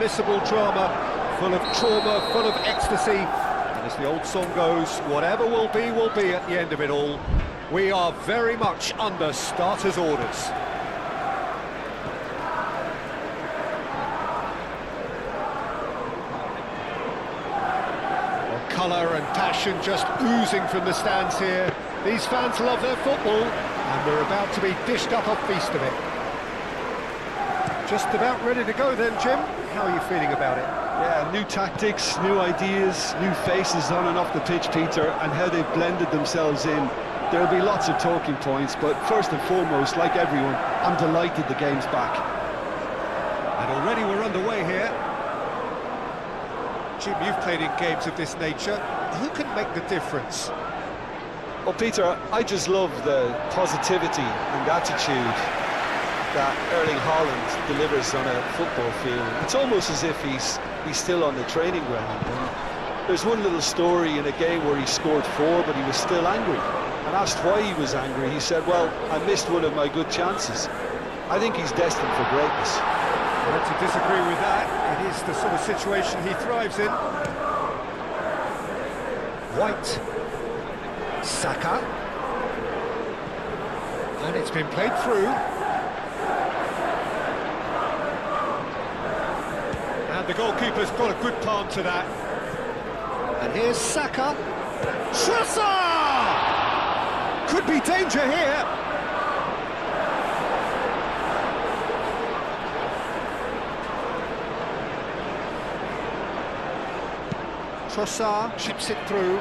unmissable drama, full of trauma, full of ecstasy. And as the old song goes, whatever will be at the end of it all. We are very much under starters' orders. Colour and passion just oozing from the stands here. These fans love their football, and we're about to be dished up a feast of it. Just about ready to go then, Jim. How are you feeling about it? Yeah, new tactics, new ideas, new faces on and off the pitch, Peter, and how they've blended themselves in. There'll be lots of talking points, but first and foremost, like everyone, I'm delighted the game's back. And already we're underway here. Jim, you've played in games of this nature. Who can make the difference? Well, Peter, I just love the positivity and attitude that Erling Haaland delivers on a football field. It's almost as if he's still on the training ground. And there's one little story in a game where he scored 4, but he was still angry. And asked why he was angry, he said, well, I missed one of my good chances. I think he's destined for greatness. Hard to disagree with that. It is the sort of situation he thrives in. White. Saka. And it's been played through. And the goalkeeper's got a good palm to that. And here's Saka. Trossard! Could be danger here. Trossard chips it through.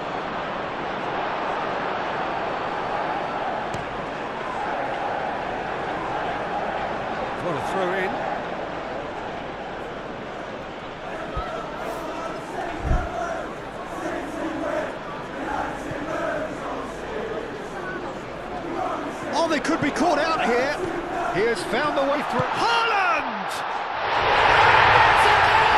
What a throw in. Oh, they could be caught out here. He has found the way through. Haaland! It's a goal!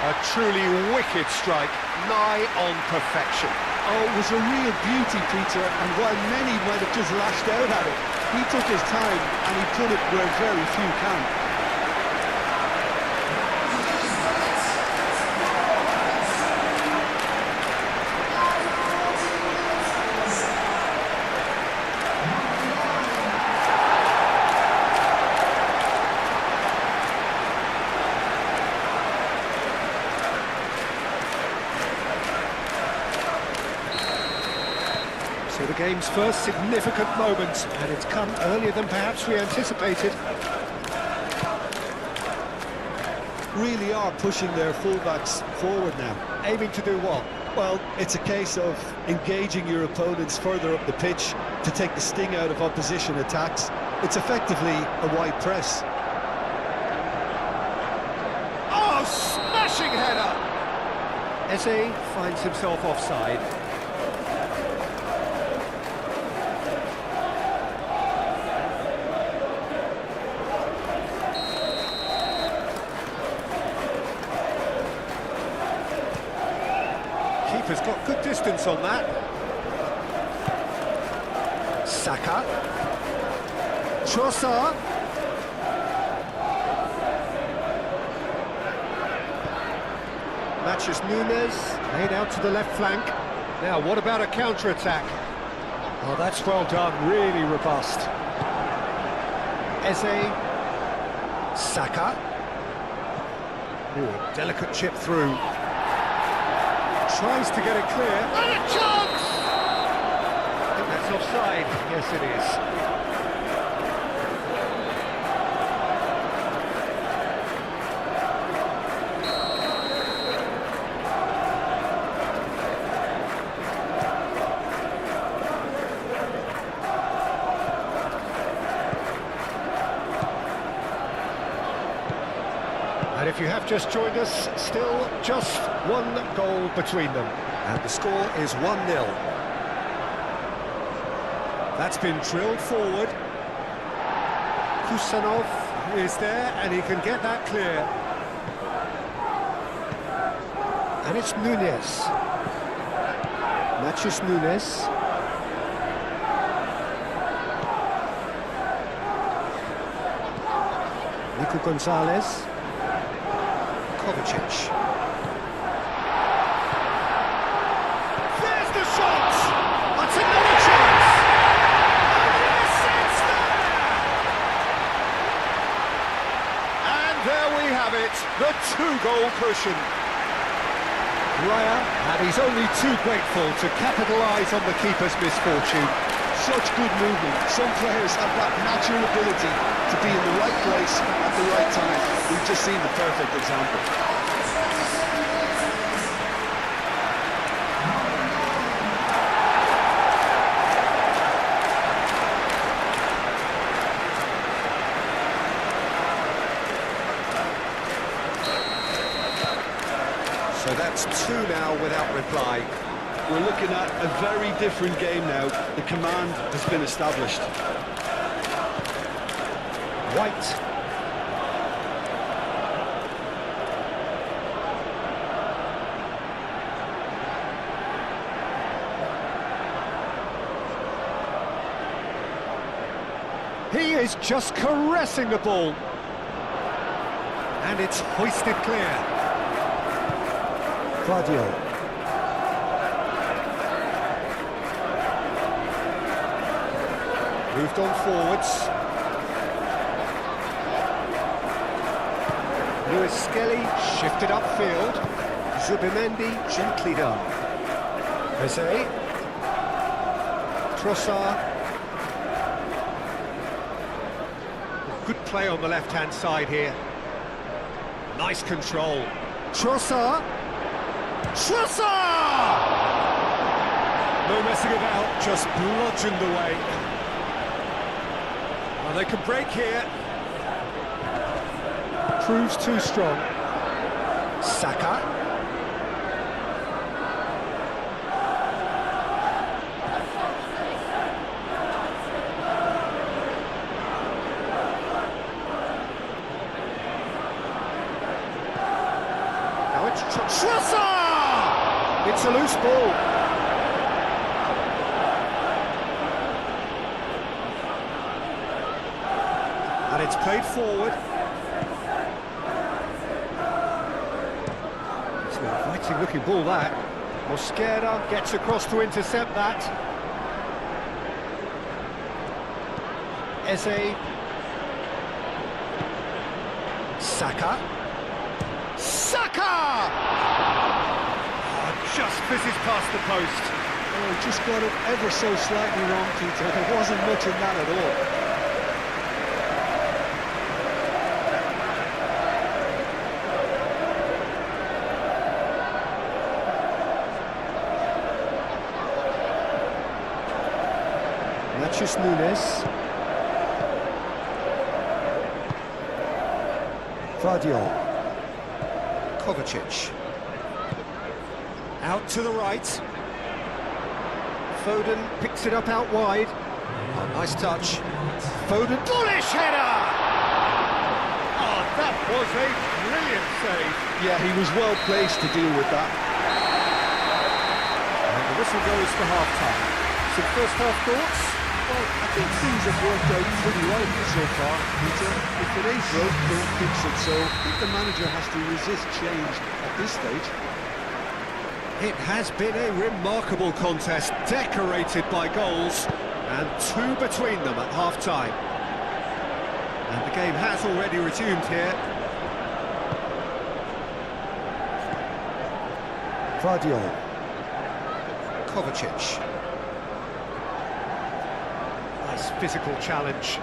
A truly wicked strike, nigh on perfection. Oh, it was a real beauty, Peter, and while many might have just lashed out at it, he took his time and he put it where very few can. The game's first significant moment, and it's come earlier than perhaps we anticipated. Really are pushing their fullbacks forward now. Aiming to do what? Well, it's a case of engaging your opponents further up the pitch to take the sting out of opposition attacks. It's effectively a wide press. Oh, smashing header! Eze finds himself offside. Keeper's got good distance on that. Saka. Trossard. Matches Nunes, laid out to the left flank. Now, what about a counter-attack? Oh, that's well done, really robust. Eze. Saka. Ooh, a delicate chip through. Tries to get it clear, and a chance! I think that's offside. Yes, it is. And if you have just joined us, still just one goal between them. And the score is 1-0. That's been drilled forward. Kusanov is there, and he can get that clear. And it's Nunes. Matches Nunes. Nico Gonzalez. Kovacic. There's the shot! That's another chance! And yes, it's there! And there we have it, the two-goal cushion. Raya, and he's only too grateful to capitalise on the keeper's misfortune. Such good movement. Some players have that natural ability to be in the right place at the right time. We've just seen the perfect example. So that's two now without reply. We're looking at a very different game now. The command has been established. White. He is just caressing the ball. And it's hoisted clear. Guardiola. Moved on forwards. Lewis Skelly shifted upfield. Zubimendi gently done. Jose. Trossard. Good play on the left-hand side here. Nice control. Trossard. Trossard! No messing about, just bludgeoned away. Well, they can break here. Proves too strong. Saka. Now it's Trossard! It's a loose ball. And it's played forward. It's an inviting looking ball, that. Mosquera gets across to intercept that. Eze. Saka. Saka! Oh, just fizzes past the post. Oh, just got it ever so slightly wrong, Peter. There wasn't much in that at all. Matheus Nunes. Guardiola. Kovacic. Out to the right. Foden picks it up out wide. Oh, nice touch. Foden, bullish header! Oh, that was a brilliant save. Yeah, he was well placed to deal with that. And the whistle goes for half-time. Some first-half thoughts? Well, I think things have worked out pretty well so far, Peter. If it ain't broke, don't fix it. So I think the manager has to resist change at this stage. It has been a remarkable contest, decorated by goals, and two between them at half-time. And the game has already resumed here. Guardiola. Kovacic. Nice physical challenge.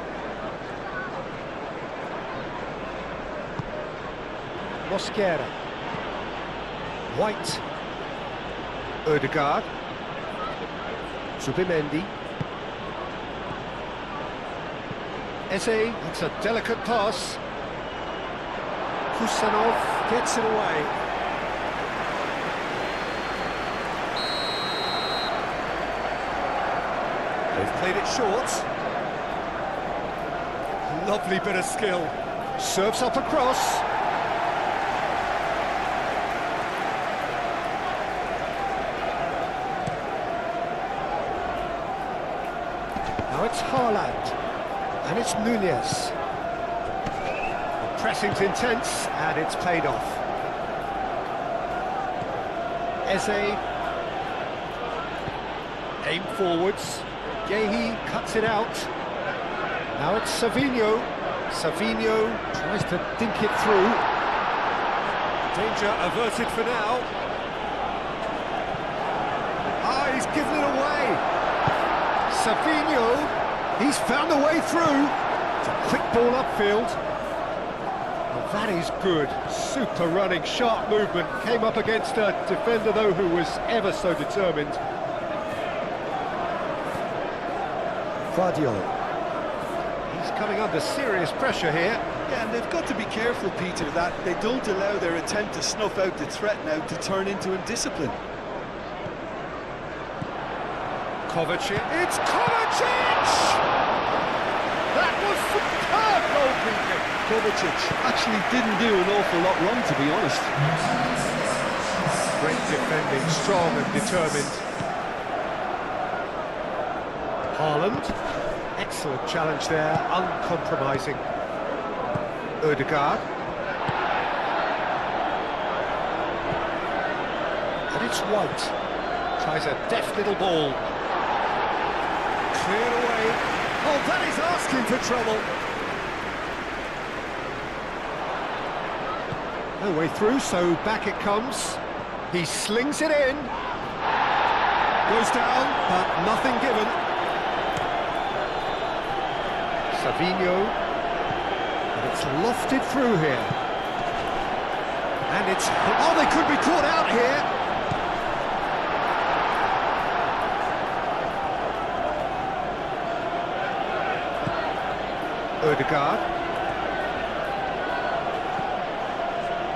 Mosquera. White. Ødegaard. Zubimendi. Eze, it's a delicate pass. Kusanov gets it away. They've played it short. Lovely bit of skill. Serves up across. Now it's Haaland, and it's Nunez. pressing's intense, and it's played off. Eze. Aim forwards. Gehi cuts it out. Now it's Savinho. Savinho tries to dink it through. Danger averted for now. Ah, he's given it away. Savinho, he's found a way through. It's a quick ball upfield. Well, that is good. Super running, sharp movement. Came up against a defender, though, who was ever so determined. Guardiola. He's coming under serious pressure here. Yeah, and they've got to be careful, Peter, that they don't allow their attempt to snuff out the threat now to turn into indiscipline. Kovacic. It's Kovacic! That was superb goalkeeping. Kovacic actually didn't do an awful lot wrong, to be honest. Great defending, strong and determined. Haaland. Excellent challenge there, uncompromising. Odegaard. And it's White. Tries a deft little ball. Cleared away. Oh, that is asking for trouble. No way through, so back it comes. He slings it in. Goes down, but nothing given. Savinho. And it's lofted through here. And it's... Oh, they could be caught out here. Odegaard.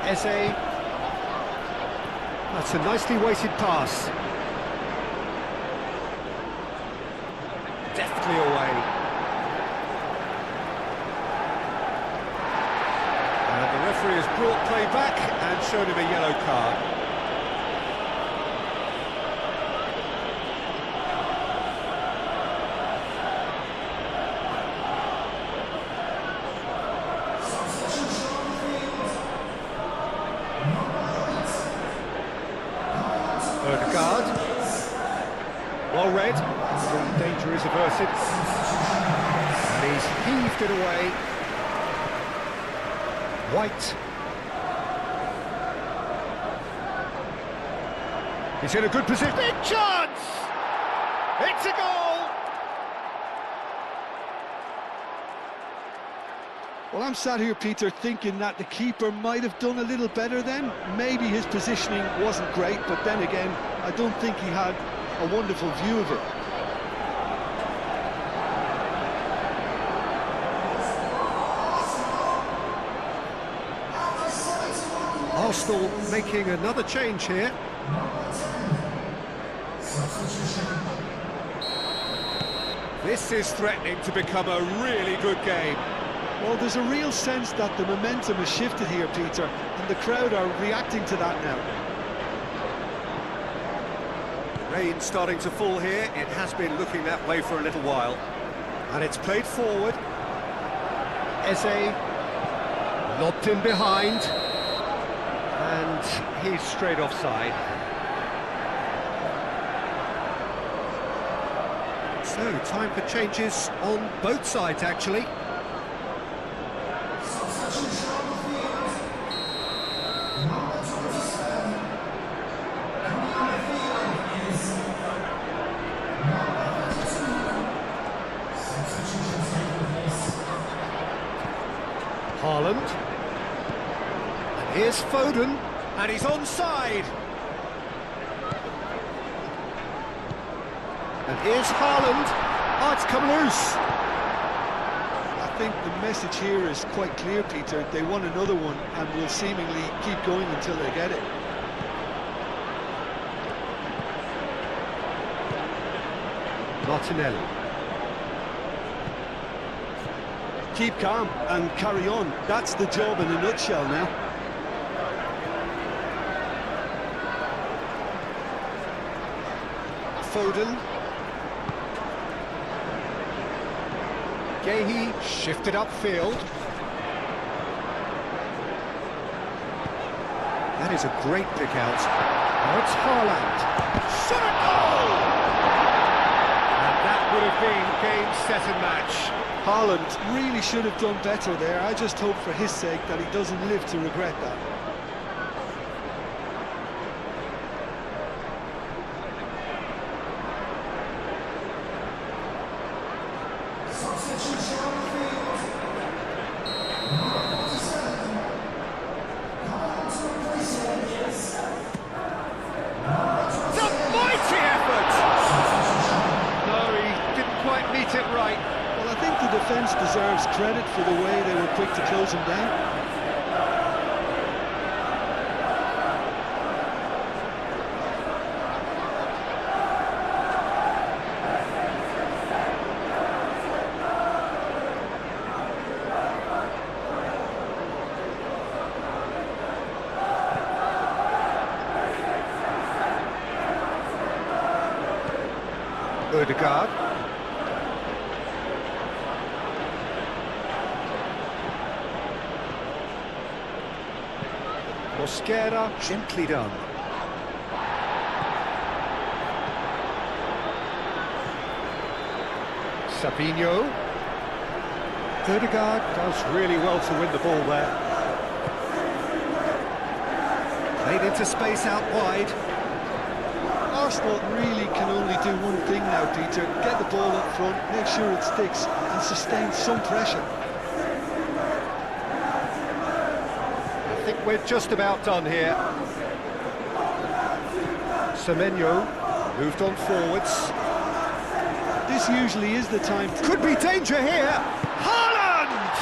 Eze. That's a nicely weighted pass. Deftly away. And the referee has brought play back and shown him a yellow card. Odegaard. Well read. The danger is averted. And he's heaved it away. White. He's in a good position. Big chance! It's a goal! Well, I'm sat here, Peter, thinking that the keeper might have done a little better then. Maybe his positioning wasn't great, but then again, I don't think he had a wonderful view of it. Arsenal making another change here. This is threatening to become a really good game. Well, there's a real sense that the momentum has shifted here, Peter, and the crowd are reacting to that now. Rain starting to fall here. It has been looking that way for a little while. And it's played forward. Eze lobbed in behind. And he's straight offside. So, time for changes on both sides, actually. Haaland. And here's Foden. And he's onside. And here's Haaland. Oh, it's come loose. I think the message here is quite clear, Peter. They want another one and will seemingly keep going until they get it. Martinelli. Keep calm and carry on. That's the job in a nutshell now. Foden. Gehi shifted upfield. That is a great pick out. Now it's Haaland. Shot a goal! And that would have been game, set and match. Haaland really should have done better there. I just hope for his sake that he doesn't live to regret that. It right. Well, I think the defence deserves credit for the way they were quick to close him down. Odegaard. Mosquera, gently done. Sabinho. Odegaard does really well to win the ball there. Played into space out wide. Arsenal really can only do one thing now, Peter. Get the ball up front, make sure it sticks, and sustain some pressure. I think we're just about done here. Semenyo moved on forwards. This usually is the time to... Could be danger here! Haaland!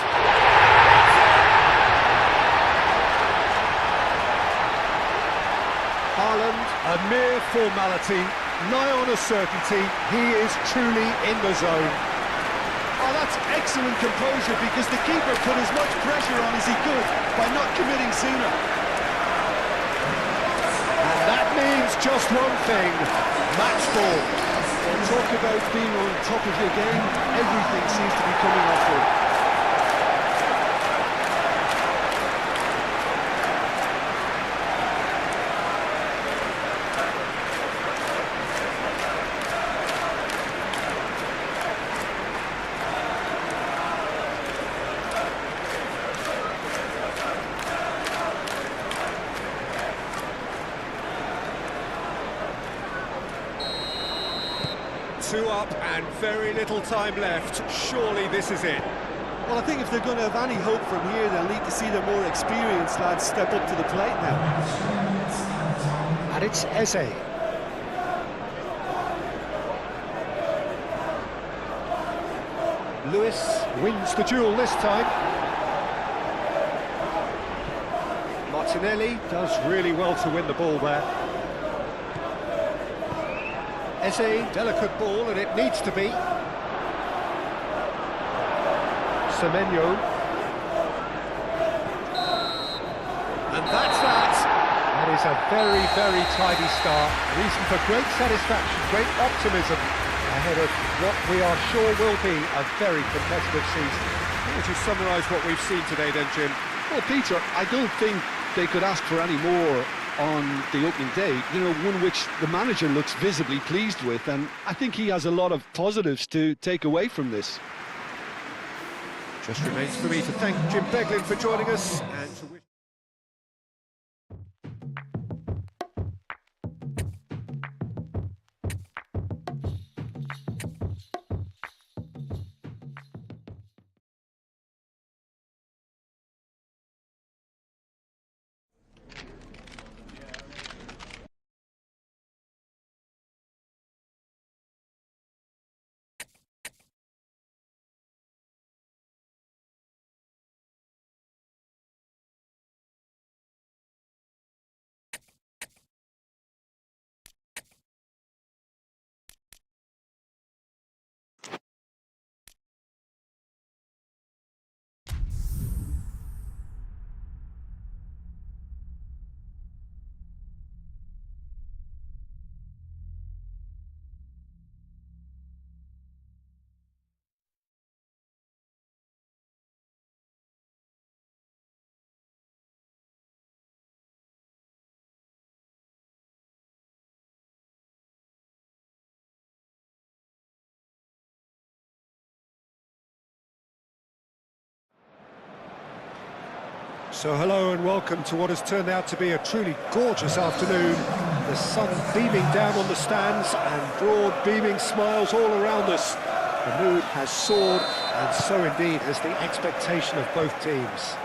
Haaland, a mere formality, nigh on a certainty, he is truly in the zone. Oh, that's excellent composure, because the keeper put as much pressure on as he could by not committing sooner. And that means just one thing, match ball. Well, talk about being on top of your game, everything seems to be coming off for him. Two up and very little time left. Surely this is it. Well, I think if they're going to have any hope from here, they'll need to see the more experienced lads step up to the plate now. And it's Eze. Lewis wins the duel this time. Martinelli does really well to win the ball there. Eze, delicate ball, and it needs to be. Semenyo. And that's that. That is a very, very tidy start. Reason for great satisfaction, great optimism ahead of what we are sure will be a very competitive season. How would you summarise what we've seen today then, Jim? Well, Peter, I don't think they could ask for any more on the opening day, you know, one which the manager looks visibly pleased with, and I think he has a lot of positives to take away from this. Just remains for me to thank Jim Beglin for joining us and to wish So hello and welcome to what has turned out to be a truly gorgeous afternoon. The sun beaming down on the stands and broad beaming smiles all around us. The mood has soared, and so indeed has the expectation of both teams.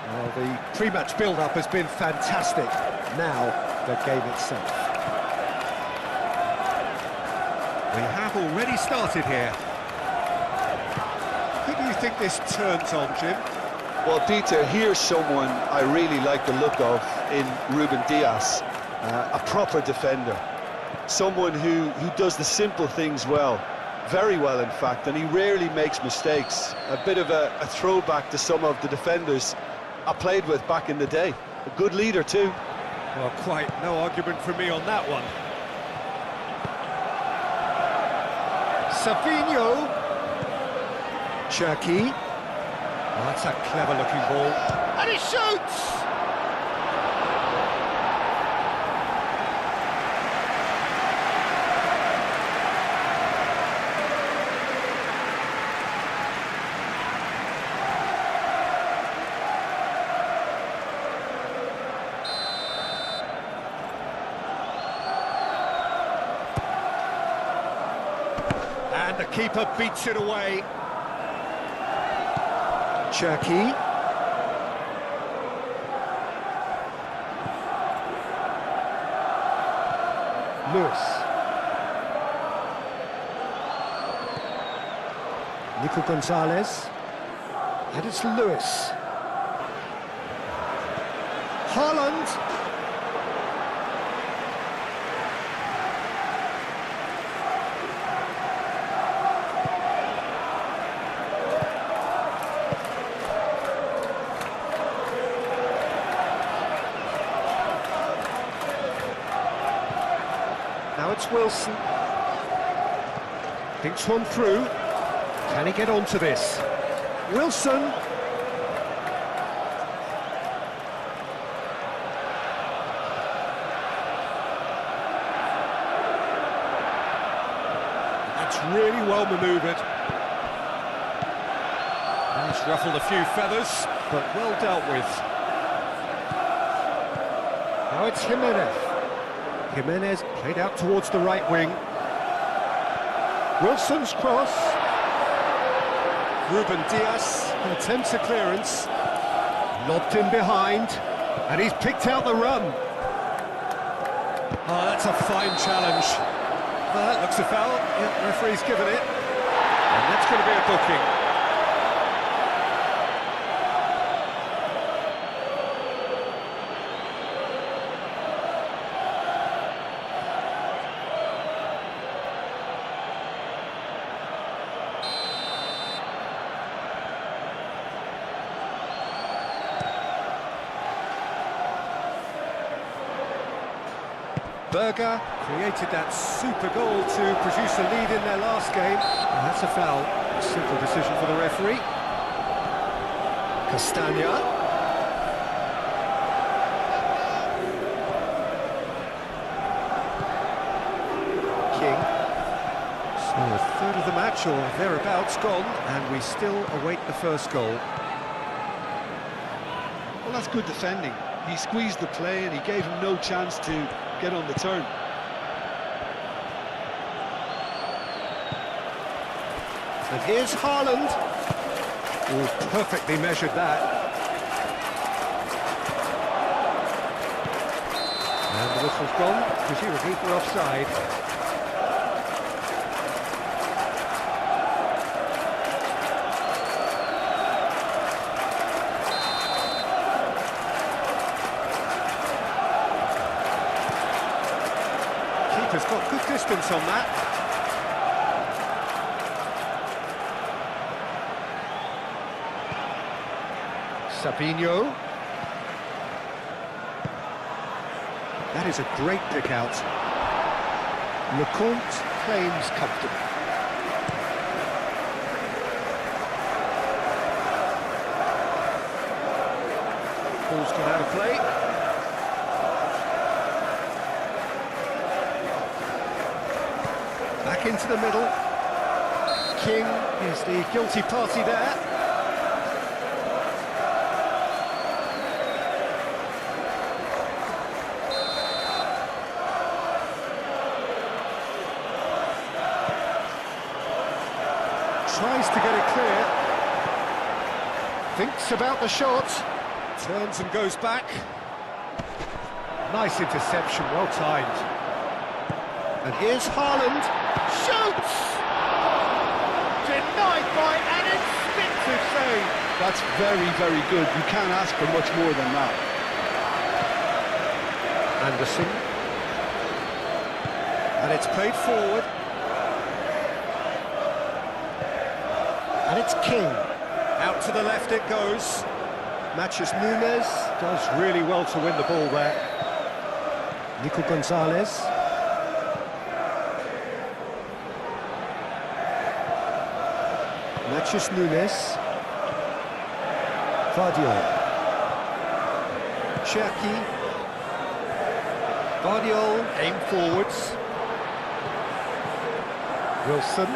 Well, the pre-match build-up has been fantastic. Now, the game itself. We have already started here. Who do you think this turns on, Jim? Well, Peter, here's someone I really like the look of in Ruben Dias, a proper defender. Someone who does the simple things well, very well in fact, and he rarely makes mistakes. A bit of a throwback to some of the defenders I played with back in the day. A good leader too. Well, quite no argument from me on that one. Savinho. Cherki. Oh, that's a clever-looking ball. And he shoots! And the keeper beats it away. Cherki. Lewis. Nico Gonzalez. And it's Lewis. Haaland. Now it's Wilson. Thinks one through. Can he get onto this? Wilson. That's really well manoeuvred. It's ruffled a few feathers, but well dealt with. Now it's Jimenez. Jimenez played out towards the right wing. Wilson's cross. Ruben Dias attempts a clearance. Lobbed in behind, and he's picked out the run. Oh, that's a fine challenge. Well, that looks a foul. Yeah, the referee's given it. And that's going to be a booking. Berger created that super goal to produce a lead in their last game. And that's a foul. A simple decision for the referee. Castagna. King. So a third of the match or thereabouts gone, and we still await the first goal. Well, that's good defending. He squeezed the play and he gave him no chance to get on the turn. And here's Haaland. Oh, perfectly measured that. And the whistle's gone, presumably for offside. Keeper's got good distance on that. Savinho. That is a great pick out. Lecomte claims comfortable. Ball's gone out of play. Back into the middle. King is the guilty party there. tries to get it clear. Thinks about the shot. Turns and goes back. Nice interception, well timed. And here's Haaland. Shoots! Denied by an instinctive save. That's very, very good. You can't ask for much more than that. Anderson. And it's played forward. And it's King. Out to the left it goes. Matches Nunes. Does really well to win the ball there. Nico Gonzalez. Matches Nunes. Vardiol. Cherki. Vardiol, aim forwards. Wilson.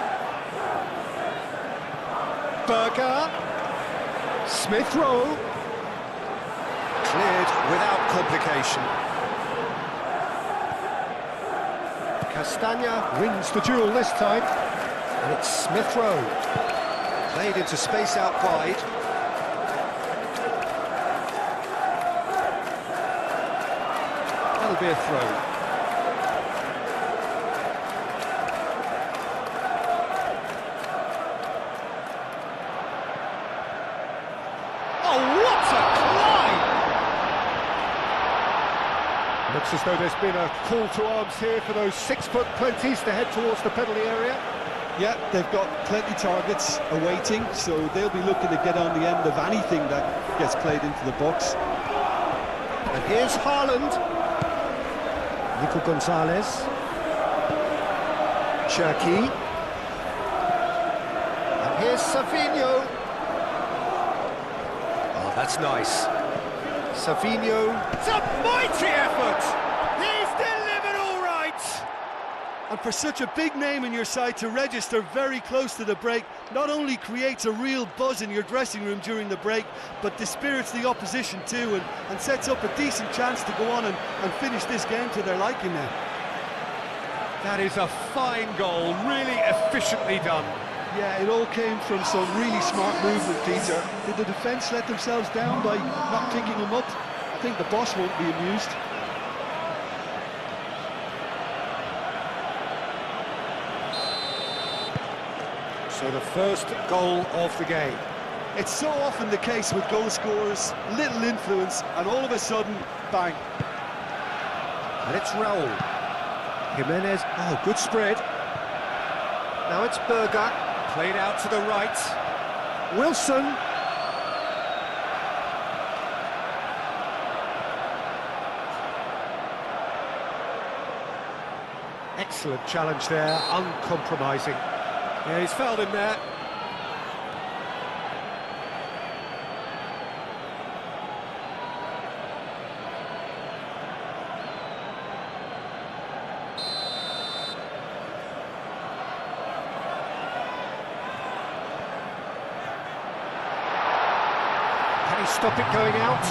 Berger. Smith Rowe. Cleared without complication. Castagna wins the duel this time. And it's Smith Rowe. Played into space out wide. That'll be a throw. Oh, what a climb! Looks as though there's been a call to arms here for those 6-foot plenties to head towards the penalty area. Yeah, they've got plenty targets awaiting, so they'll be looking to get on the end of anything that gets played into the box. And here's Haaland. Nico Gonzalez. Cherki. And here's Savinho. Oh, that's nice. Savinho. It's a mighty effort! He's delivered all right! And for such a big name in your side to register very close to the break, not only creates a real buzz in your dressing room during the break, but dispirits the opposition too, and sets up a decent chance to go on and finish this game to their liking now. That is a fine goal, really efficiently done. Yeah, it all came from some really smart movement, Peter. Did the defence let themselves down by not picking him up? I think the boss won't be amused. So the first goal of the game. It's so often the case with goal scorers, little influence, and all of a sudden, bang. And it's Raul. Jimenez, oh, good spread. Now it's Berger, played out to the right. Wilson. Excellent challenge there, uncompromising. Yeah, he's fouled him there. Can he stop it going out?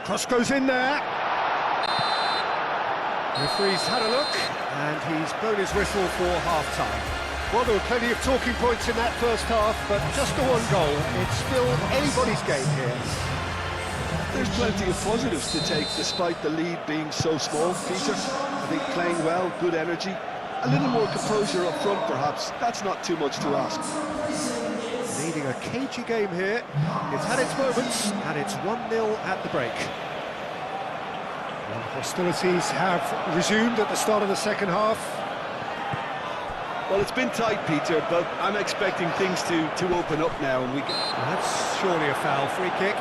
Cross goes in there. Referee's had a look, and he's blown his whistle for half-time. Well, there were plenty of talking points in that first half, but just the one goal. It's still anybody's game here. There's plenty of positives to take, despite the lead being so small, Peter. I think playing well, good energy. A little more composure up front, perhaps. That's not too much to ask. Leading a cagey game here. It's had its moments, and it's 1-0 at the break. Hostilities have resumed at the start of the second half. Well, it's been tight, Peter, but I'm expecting things to open up now, and we can... Well, that's surely a foul. Free kick.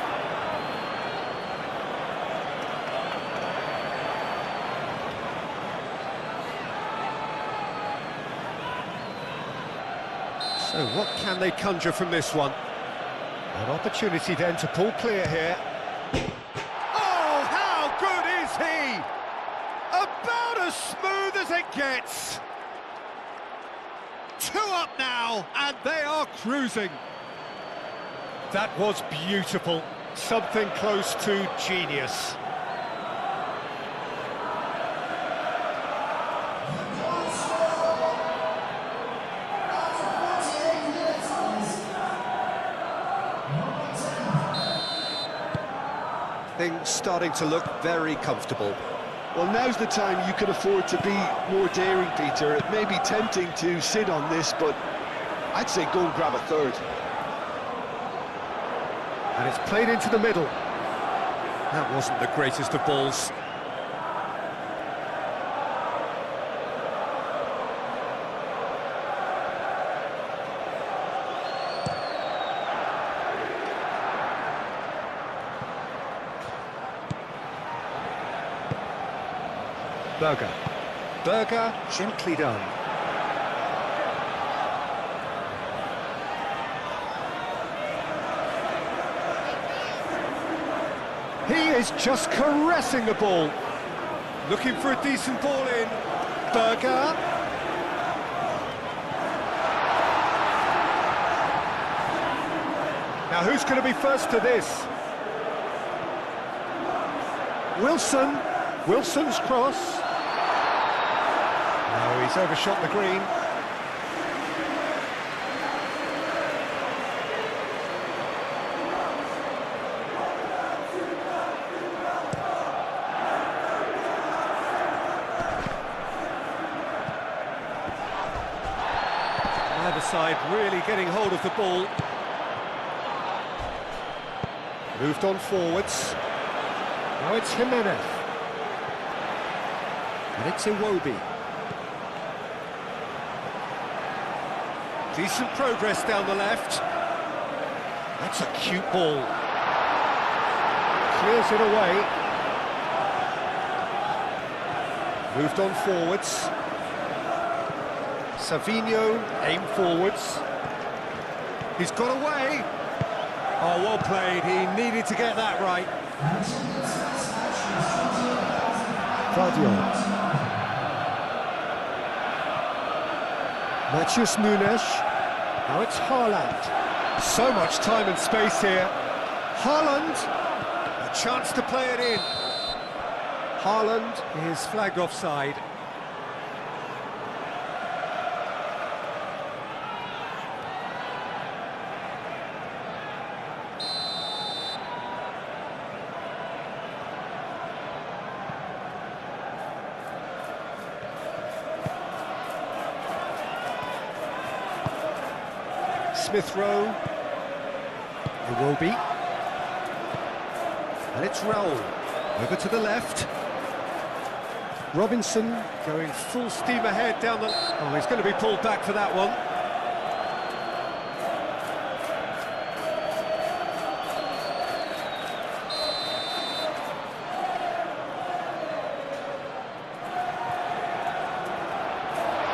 So what can they conjure from this one? An opportunity then to pull clear here. Oh, how good is he? About as smooth as it gets. 2 up now, and they are cruising. That was beautiful. Something close to genius. Things starting to look very comfortable. Well, now's the time you can afford to be more daring, Peter. It may be tempting to sit on this, but I'd say go and grab a third. And it's played into the middle. That wasn't the greatest of balls. Berger, gently done. He is just caressing the ball. Looking for a decent ball in. Berger. Now who's going to be first to this? Wilson's cross. No, he's overshot the green. Either side really getting hold of the ball. Moved on forwards. Now it's Jimenez. And it's Iwobi. Decent progress down the left. That's a cute ball. Clears it away. Moved on forwards. Savinho, aim forwards. He's got away. Oh, well played. He needed to get that right. Guardiola. Matheus Nunes. Now it's Haaland. So much time and space here. Haaland, a chance to play it in. Haaland is flagged offside. Smith Rowe, Iwobi, and it's Raul, over to the left. Robinson going full steam ahead down the... Oh, he's going to be pulled back for that one.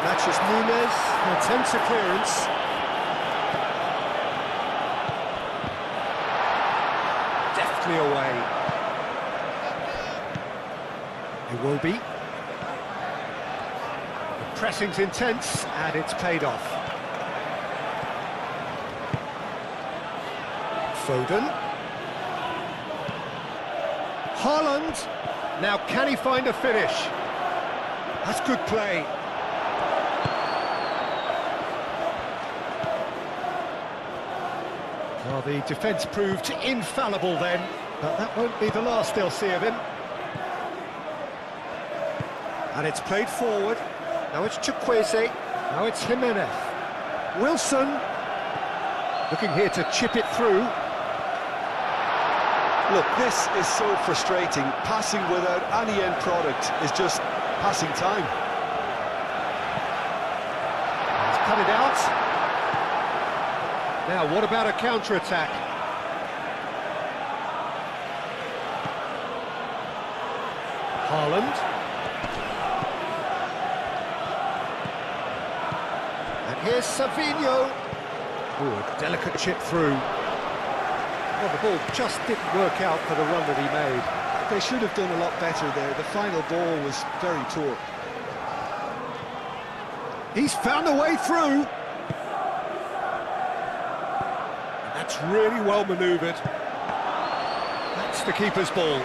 Matheus Nunes attempts a clearance. Away. Iwobi. The pressing's intense and it's paid off. Foden. Haaland. Now can he find a finish? That's good play. Well, the defence proved infallible then, but that won't be the last they'll see of him. And it's played forward. Now it's Chukwueze. Now it's Jimenez. Wilson. Looking here to chip it through. Look, this is so frustrating. Passing without any end product is just passing time. He's cut it out. Now, what about a counter-attack? Haaland. And here's Savinho. Ooh, a delicate chip through. Well, the ball just didn't work out for the run that he made. They should have done a lot better there. The final ball was very poor. He's found a way through. That's really well manoeuvred. That's the keeper's ball.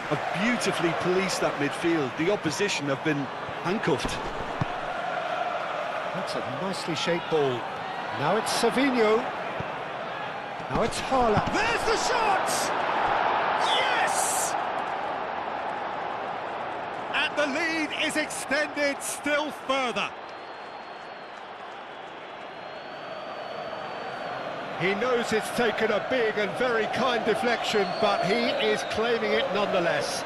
Have beautifully policed that midfield. The opposition have been handcuffed. That's a nicely shaped ball. Now it's Savinho. Now it's Haaland. There's the shot! Yes! And the lead is extended still further. He knows it's taken a big and very kind deflection, but he is claiming it nonetheless.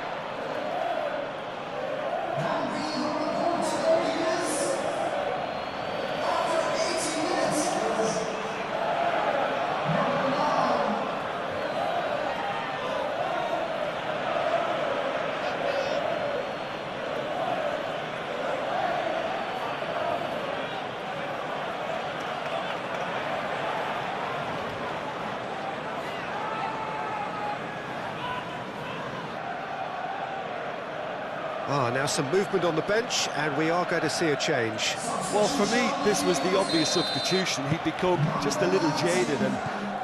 Now some movement on the bench, and we are going to see a change. Well, for me, this was the obvious substitution. He'd become just a little jaded, and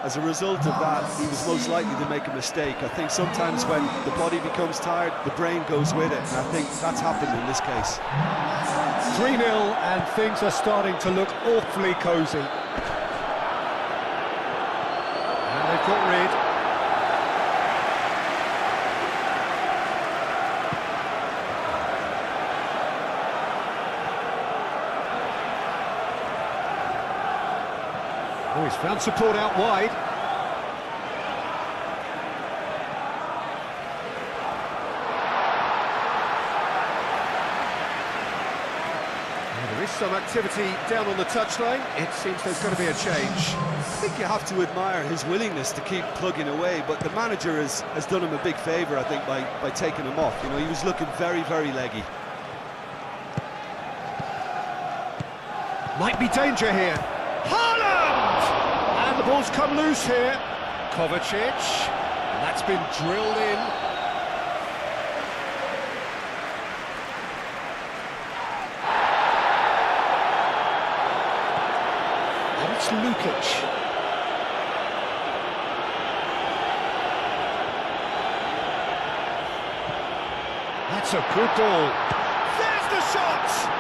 as a result of that, he was most likely to make a mistake. I think sometimes when the body becomes tired, the brain goes with it, and I think that's happened in this case. 3-0, and things are starting to look awfully cosy. And they've got rid. Oh, he's found support out wide. There is some activity down on the touchline. It seems there's going to be a change. I think you have to admire his willingness to keep plugging away, but the manager has done him a big favour, I think, by taking him off. You know, he was looking very, very leggy. Might be danger here. Haaland! And the ball's come loose here. Kovacic. And that's been drilled in. And it's Lukic. That's a good ball. There's the shot!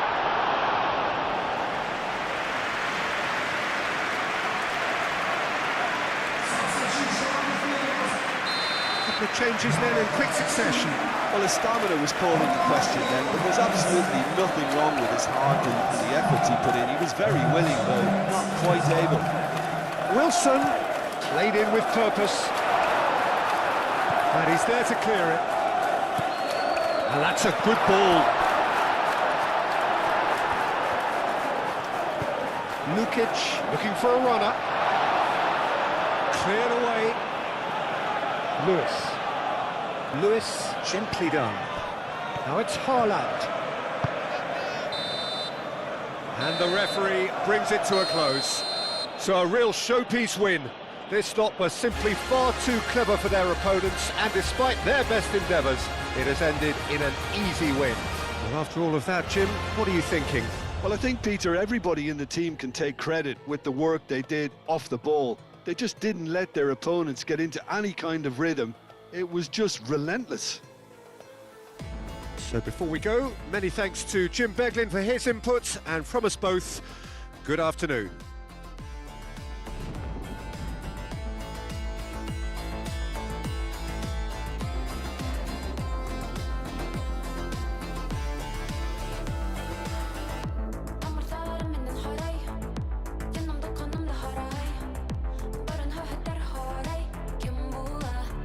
The changes then in quick succession. Well, his stamina was called into question then, but there's absolutely nothing wrong with his heart and the efforts he put in. He was very willing, though not quite able. Wilson played in with purpose, and he's there to clear it. And that's a good ball. Lukic looking for a runner. Cleared away. Lewis, gently done. Now it's Haaland. And the referee brings it to a close. So a real showpiece win. This lot was simply far too clever for their opponents, and despite their best endeavours, it has ended in an easy win. Well, after all of that, Jim, what are you thinking? Well, I think, Peter, everybody in the team can take credit with the work they did off the ball. They just didn't let their opponents get into any kind of rhythm. It was just relentless. So before we go, many thanks to Jim Beglin for his input, and from us both, good afternoon.